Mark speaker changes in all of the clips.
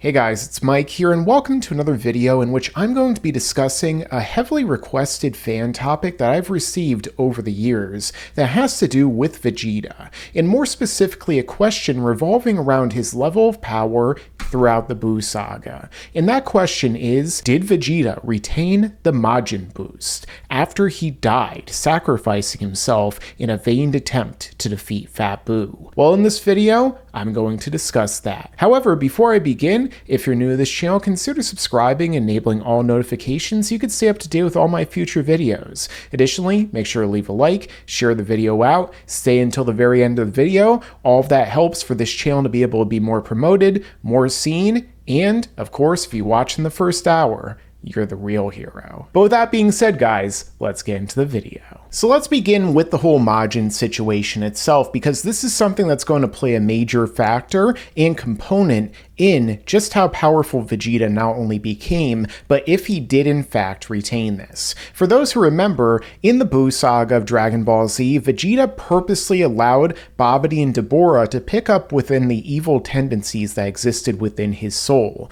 Speaker 1: Hey guys, it's Mike here and welcome to another video in which I'm going to be discussing a heavily requested fan topic that I've received over the years that has to do with Vegeta, and more specifically a question revolving around his level of power throughout the Buu saga. And that question is, did Vegeta retain the Majin boost after he died, sacrificing himself in a vain attempt to defeat Fat Buu? Well, in this video, I'm going to discuss that. However, before I begin, if you're new to this channel, consider subscribing and enabling all notifications so you can stay up to date with all my future videos. Additionally, make sure to leave a like, share the video out, stay until the very end of the video. All of that helps for this channel to be able to be more promoted, more seen, and, of course, if you watch in the first hour, you're the real hero. But with that being said, guys, let's get into the video. So let's begin with the whole Majin situation itself, because this is something that's going to play a major factor and component in just how powerful Vegeta not only became, but if he did in fact retain this. For those who remember, in the Buu saga of Dragon Ball Z, Vegeta purposely allowed Babidi and Dabura to pick up within the evil tendencies that existed within his soul,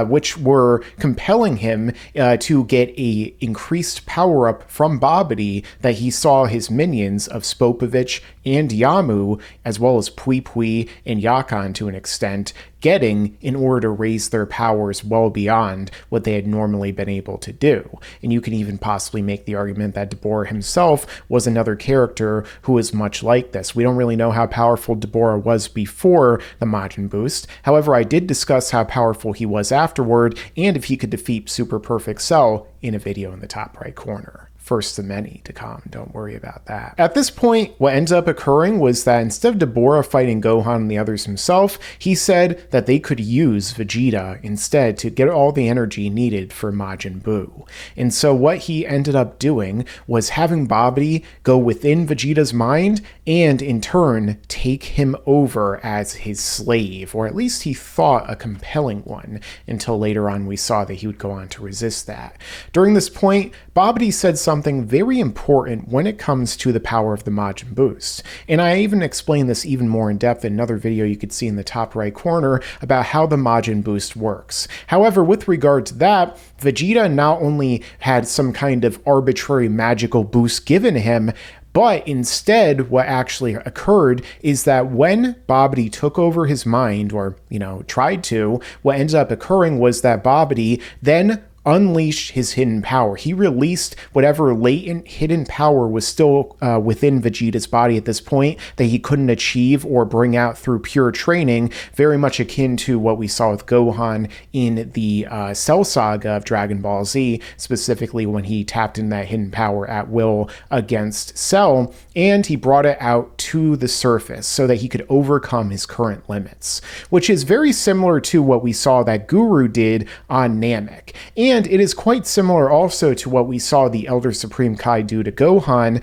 Speaker 1: which were compelling him to get a increased power-up from Babidi that he saw his minions of Spopovich and Yamu, as well as Pui Pui and Yakan to an extent, getting in order to raise their powers well beyond what they had normally been able to do. And you can even possibly make the argument that Dabura himself was another character who was much like this. We don't really know how powerful Dabura was before the Majin boost. However, I did discuss how powerful he was afterward and if he could defeat Super Perfect Cell in a video in the top right corner. First of many to come, don't worry about that. At this point, what ends up occurring was that instead of Dabura fighting Gohan and the others himself, he said that they could use Vegeta instead to get all the energy needed for Majin Buu. And so what he ended up doing was having Babidi go within Vegeta's mind and in turn take him over as his slave, or at least he thought a compelling one, until later on we saw that he would go on to resist that. During this point, Babidi said something very important when it comes to the power of the Majin boost. And I even explained this even more in depth in another video you could see in the top right corner about how the Majin boost works. However, with regard to that, Vegeta not only had some kind of arbitrary magical boost given him, but instead, what actually occurred is that when Babidi took over his mind, or, tried to, what ended up occurring was that Babidi then unleashed his hidden power. He released whatever latent hidden power was still within Vegeta's body at this point that he couldn't achieve or bring out through pure training, very much akin to what we saw with Gohan in the Cell saga of Dragon Ball Z, specifically when he tapped in that hidden power at will against Cell, and he brought it out to the surface so that he could overcome his current limits, which is very similar to what we saw that Guru did on Namek. And it is quite similar also to what we saw the Elder Supreme Kai do to Gohan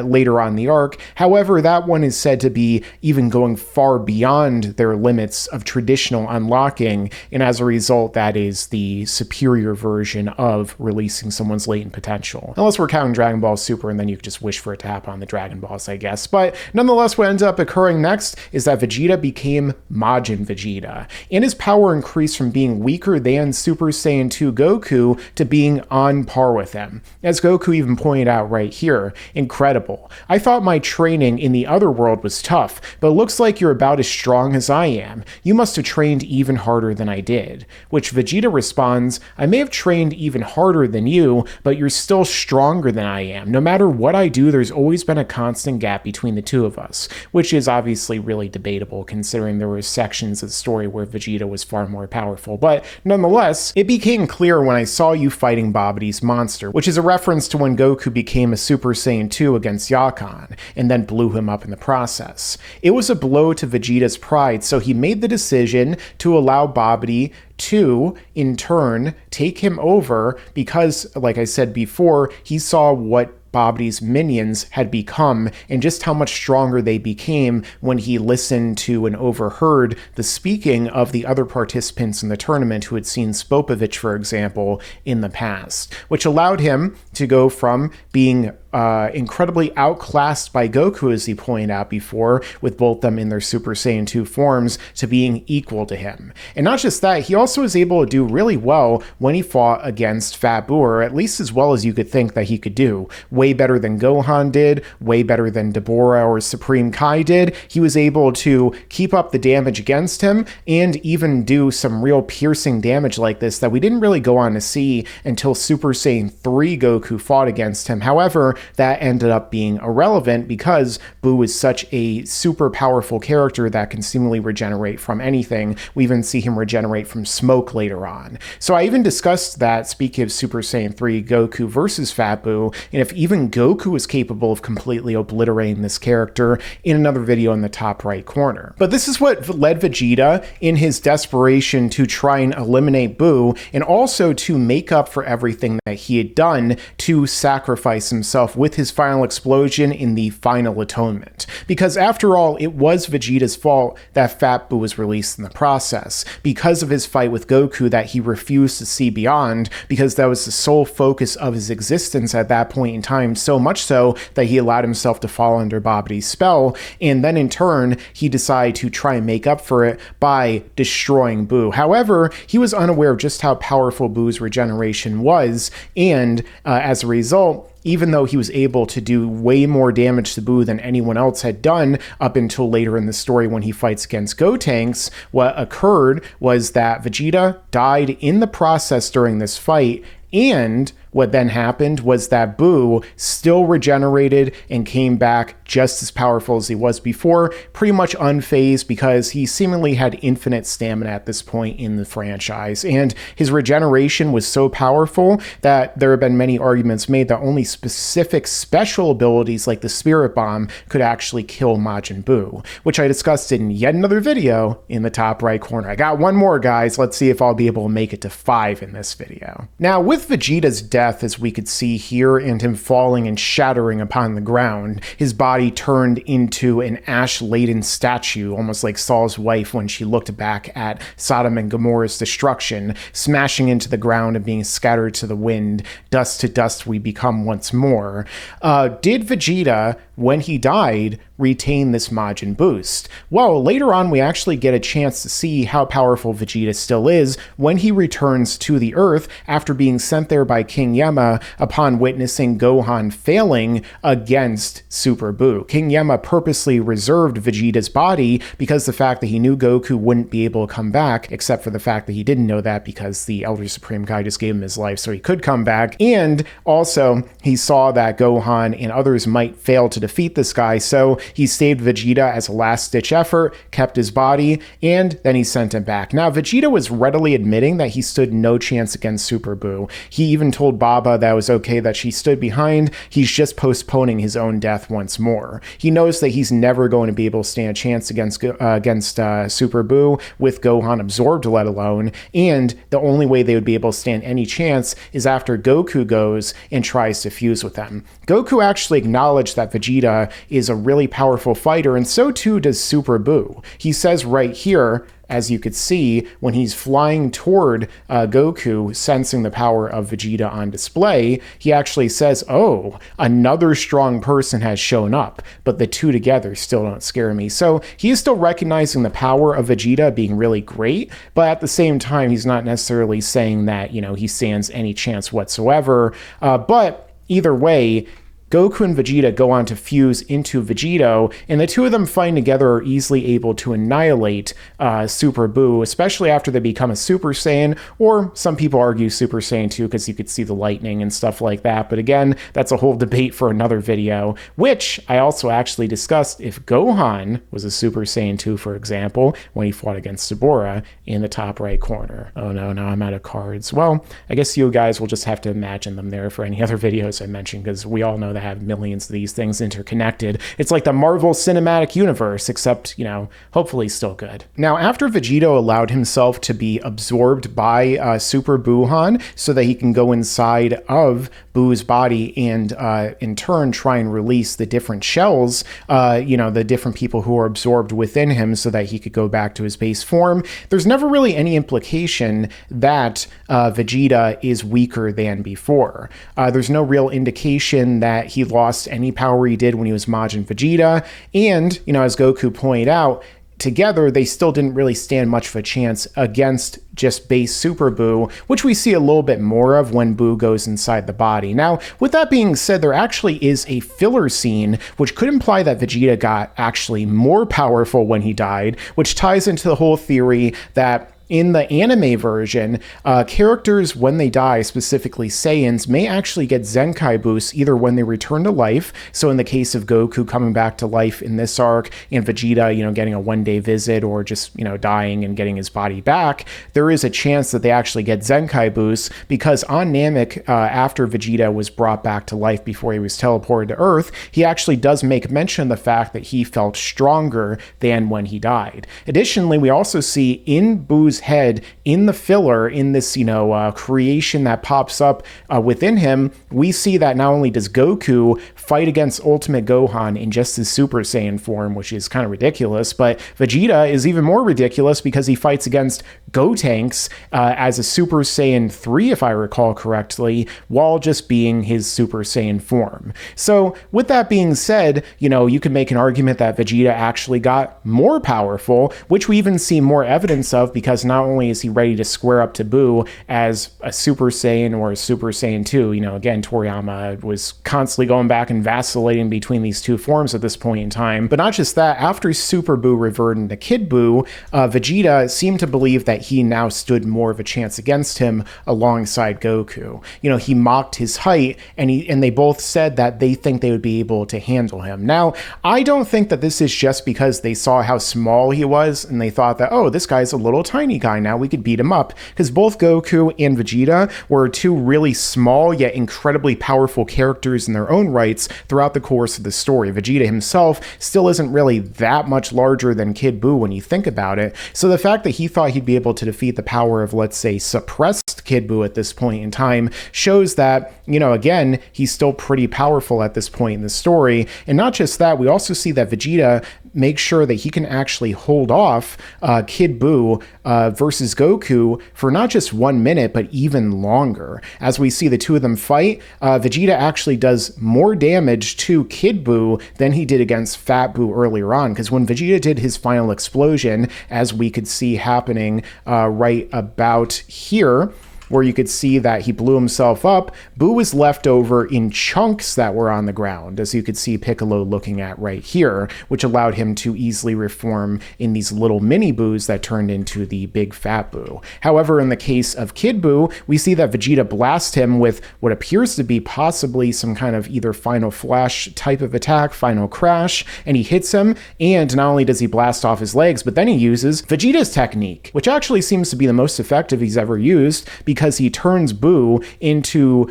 Speaker 1: later on in the arc. However, that one is said to be even going far beyond their limits of traditional unlocking, and as a result, that is the superior version of releasing someone's latent potential. Unless we're counting Dragon Ball Super, and then you could just wish for it to happen on the Dragon Balls, I guess. But nonetheless, what ends up occurring next is that Vegeta became Majin Vegeta, and his power increased from being weaker than Super Saiyan 2 Goku to being on par with him. As Goku even pointed out right here, incredible. I thought my training in the other world was tough, but it looks like you're about as strong as I am. You must have trained even harder than I did. Which Vegeta responds, I may have trained even harder than you, but you're still stronger than I am. No matter what I do, there's always been a constant gap between the two of us, which is obviously really debatable considering there were sections of the story where Vegeta was far more powerful. But nonetheless, it became clear when I saw you fighting Babidi's monster, which is a reference to when Goku became a Super Saiyan 2 against Yakan, and then blew him up in the process. It was a blow to Vegeta's pride, so he made the decision to allow Babidi to, in turn, take him over because, like I said before, he saw what Babidi's minions had become and just how much stronger they became when he listened to and overheard the speaking of the other participants in the tournament who had seen Spopovich, for example, in the past, which allowed him to go from being incredibly outclassed by Goku, as he pointed out before, with both them in their Super Saiyan 2 forms, to being equal to him. And not just that, he also was able to do really well when he fought against Fat Buu, or at least as well as you could think that he could do. Way better than Gohan did, way better than Deborah or Supreme Kai did. He was able to keep up the damage against him and even do some real piercing damage like this that we didn't really go on to see until Super Saiyan 3 Goku fought against him. However, that ended up being irrelevant because Buu is such a super powerful character that can seemingly regenerate from anything. We even see him regenerate from smoke later on. So I even discussed that, speaking of Super Saiyan 3 Goku versus Fat Buu, and if even Goku is capable of completely obliterating this character, in another video in the top right corner. But this is what led Vegeta in his desperation to try and eliminate Buu, and also to make up for everything that he had done to sacrifice himself with his final explosion in the final atonement. Because after all, it was Vegeta's fault that Fat Buu was released in the process, because of his fight with Goku that he refused to see beyond, because that was the sole focus of his existence at that point in time, so much so that he allowed himself to fall under Babidi's spell, and then in turn, he decided to try and make up for it by destroying Buu. However, he was unaware of just how powerful Buu's regeneration was, and as a result, even though he was able to do way more damage to Buu than anyone else had done up until later in the story when he fights against Gotenks, what occurred was that Vegeta died in the process during this fight, and what then happened was that Buu still regenerated and came back just as powerful as he was before, pretty much unfazed because he seemingly had infinite stamina at this point in the franchise. And his regeneration was so powerful that there have been many arguments made that only specific special abilities like the Spirit Bomb could actually kill Majin Buu, which I discussed in yet another video in the top right corner. I got one more, guys. Let's see if I'll be able to make it to 5 in this video. Now, with Vegeta's death, as we could see here, and him falling and shattering upon the ground, his body turned into an ash-laden statue, almost like Saul's wife when she looked back at Sodom and Gomorrah's destruction, smashing into the ground and being scattered to the wind. Dust to dust we become once more. Did Vegeta, when he died, retain this Majin boost? Well, later on we actually get a chance to see how powerful Vegeta still is when he returns to the Earth after being sent there by King Yama upon witnessing Gohan failing against Super Buu. King Yama purposely reserved Vegeta's body because the fact that he knew Goku wouldn't be able to come back, except for the fact that he didn't know that because the Elder Supreme Kai just gave him his life so he could come back. And also he saw that Gohan and others might fail to defeat this guy, so he saved Vegeta as a last-ditch effort, kept his body, and then he sent him back. Now, Vegeta was readily admitting that he stood no chance against Super Buu. He even told Baba that it was okay that she stood behind. He's just postponing his own death once more. He knows that he's never going to be able to stand a chance against Super Buu with Gohan absorbed, let alone, and the only way they would be able to stand any chance is after Goku goes and tries to fuse with them. Goku actually acknowledged that Vegeta is a really powerful fighter, and so too does Super Buu. He says right here, as you could see, when he's flying toward Goku, sensing the power of Vegeta on display, he actually says, "Oh, another strong person has shown up, but the two together still don't scare me." So he is still recognizing the power of Vegeta being really great, but at the same time, he's not necessarily saying that, he stands any chance whatsoever. But either way, Goku and Vegeta go on to fuse into Vegeto, and the two of them fighting together are easily able to annihilate Super Buu, especially after they become a Super Saiyan, or some people argue Super Saiyan 2 because you could see the lightning and stuff like that. But again, that's a whole debate for another video, which I also actually discussed if Gohan was a Super Saiyan 2, for example, when he fought against Deborah in the top right corner. Oh no, now I'm out of cards. Well, I guess you guys will just have to imagine them there for any other videos I mentioned, because we all know that have millions of these things interconnected. It's like the Marvel Cinematic Universe, except, hopefully still good. Now, after Vegito allowed himself to be absorbed by Super Buuhan so that he can go inside of Boo's body and in turn try and release the different shells, the different people who are absorbed within him so that he could go back to his base form. There's never really any implication that Vegeta is weaker than before. There's no real indication that he lost any power he did when he was Majin Vegeta. And, as Goku pointed out, together, they still didn't really stand much of a chance against just base Super Boo, which we see a little bit more of when Boo goes inside the body. Now, with that being said, there actually is a filler scene, which could imply that Vegeta got actually more powerful when he died, which ties into the whole theory that in the anime version, characters, when they die, specifically Saiyans, may actually get Zenkai boosts either when they return to life, so in the case of Goku coming back to life in this arc, and Vegeta, getting a one-day visit, or just, dying and getting his body back, there is a chance that they actually get Zenkai boosts, because on Namek, after Vegeta was brought back to life before he was teleported to Earth, he actually does make mention of the fact that he felt stronger than when he died. Additionally, we also see in Boo's head, in the filler, in this creation that pops up within him, we see that not only does Goku fight against Ultimate Gohan in just his Super Saiyan form, which is kind of ridiculous, but Vegeta is even more ridiculous because he fights against Gotenks as a Super Saiyan 3, if I recall correctly, while just being his Super Saiyan form. So with that being said, you could make an argument that Vegeta actually got more powerful, which we even see more evidence of, because not only is he ready to square up to Boo as a Super Saiyan or a Super Saiyan 2, again, Toriyama was constantly going back and vacillating between these two forms at this point in time. But not just that, after Super Boo reverted into Kid Boo, Vegeta seemed to believe that he now stood more of a chance against him alongside Goku. He mocked his height, and they both said that they think they would be able to handle him. Now, I don't think that this is just because they saw how small he was, and they thought that, oh, this guy's a little tiny guy now, we could beat him up, because both Goku and Vegeta were two really small yet incredibly powerful characters in their own rights throughout the course of the story. Vegeta himself still isn't really that much larger than Kid Boo when you think about it, so the fact that he thought he'd be able to defeat the power of, let's say, suppressed Kid Boo at this point in time shows that, again, he's still pretty powerful at this point in the story. And not just that, we also see that Vegeta make sure that he can actually hold off Kid Boo versus Goku for not just 1 minute, but even longer. As we see the two of them fight, Vegeta actually does more damage to Kid Boo than he did against Fat Boo earlier on, because when Vegeta did his final explosion, as we could see happening right about here, where you could see that he blew himself up, Boo was left over in chunks that were on the ground, as you could see Piccolo looking at right here, which allowed him to easily reform in these little mini Boos that turned into the big Fat Boo. However, in the case of Kid Boo, we see that Vegeta blasts him with what appears to be possibly some kind of either Final Flash type of attack, Final Crash, and he hits him, and not only does he blast off his legs, but then he uses Vegeta's technique, which actually seems to be the most effective he's ever used, because he turns Boo into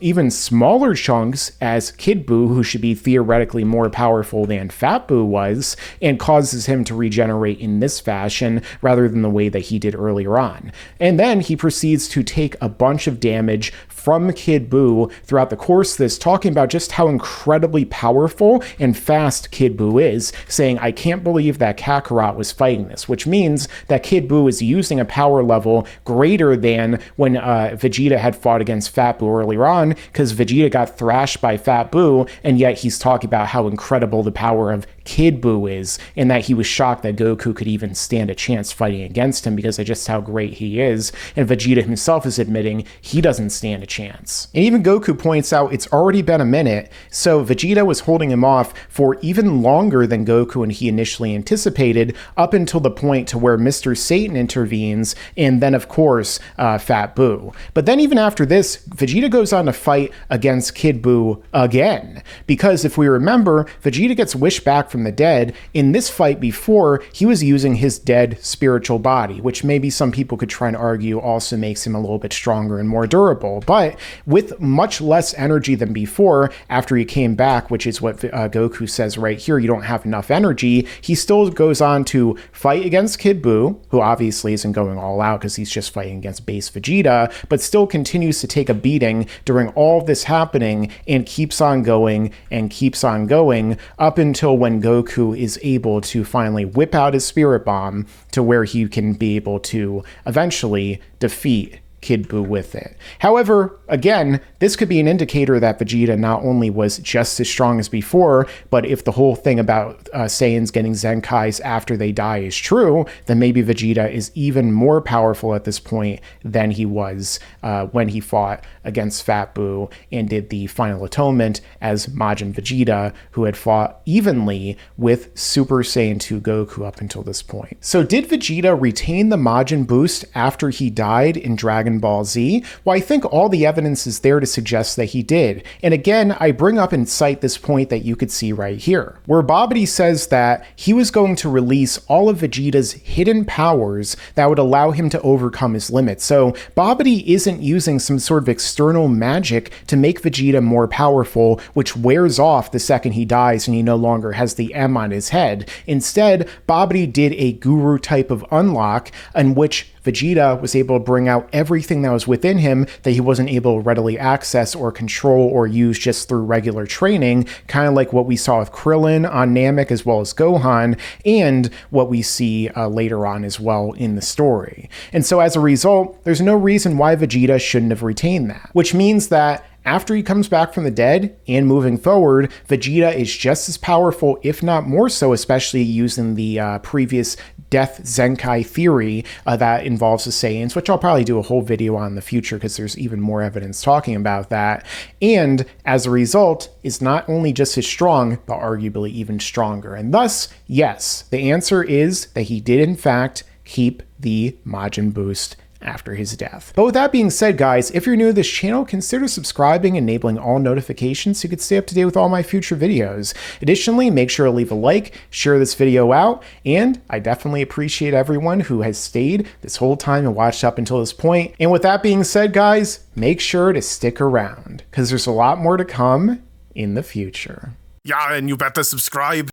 Speaker 1: even smaller chunks as Kid Boo, who should be theoretically more powerful than Fat Boo was, and causes him to regenerate in this fashion rather than the way that he did earlier on. And then he proceeds to take a bunch of damage from Kid Boo throughout the course of this, talking about just how incredibly powerful and fast Kid Boo is, saying, I can't believe that Kakarot was fighting this, which means that Kid Boo is using a power level greater than when Vegeta had fought against Fat Boo earlier on, because Vegeta got thrashed by Fat Boo, and yet he's talking about how incredible the power of Kid Boo is, and that he was shocked that Goku could even stand a chance fighting against him because of just how great he is, and Vegeta himself is admitting he doesn't stand a chance. And even Goku points out it's already been a minute, so Vegeta was holding him off for even longer than Goku and he initially anticipated, up until the point to where Mr. Satan intervenes, and then of course Fat Boo. But then even after this, Vegeta goes on to fight against Kid Boo again, because if we remember, Vegeta gets wished back from from the dead, in this fight before, he was using his dead spiritual body, which maybe some people could try and argue also makes him a little bit stronger and more durable. But with much less energy than before, after he came back, which is what Goku says right here, you don't have enough energy, he still goes on to fight against Kid Buu, who obviously isn't going all out because he's just fighting against base Vegeta, but still continues to take a beating during all of this happening and keeps on going and keeps on going up until when Goku is able to finally whip out his Spirit Bomb to where he can be able to eventually defeat Kid Buu with it. However, again, this could be an indicator that Vegeta not only was just as strong as before, but if the whole thing about Saiyans getting Zenkais after they die is true, then maybe Vegeta is even more powerful at this point than he was when he fought against Fat Buu and did the final atonement as Majin Vegeta, who had fought evenly with Super Saiyan 2 Goku up until this point. So did Vegeta retain the Majin boost after he died in Dragon Ball Z? Well, I think all the evidence is there to suggest that he did. And again, I bring up and cite this point that you could see right here, where Babidi says that he was going to release all of Vegeta's hidden powers that would allow him to overcome his limits. So Babidi isn't using some sort of external magic to make Vegeta more powerful, which wears off the second he dies and he no longer has the M on his head. Instead, Babidi did a guru type of unlock in which Vegeta was able to bring out everything that was within him that he wasn't able to readily access or control or use just through regular training, kind of like what we saw with Krillin on Namek as well as Gohan, and what we see later on as well in the story. And so as a result, there's no reason why Vegeta shouldn't have retained that, which means that after he comes back from the dead and moving forward, Vegeta is just as powerful, if not more so, especially using the previous Death Zenkai theory that involves the Saiyans, which I'll probably do a whole video on in the future because there's even more evidence talking about that. And as a result, is not only just as strong, but arguably even stronger. And thus, yes, the answer is that he did in fact keep the Majin boost after his death. But with that being said, guys, if you're new to this channel, consider subscribing and enabling all notifications so you can stay up to date with all my future videos. Additionally, make sure to leave a like, share this video out, and I definitely appreciate everyone who has stayed this whole time and watched up until this point. And with that being said, guys, make sure to stick around because there's a lot more to come in the future.
Speaker 2: Yeah, and you better subscribe.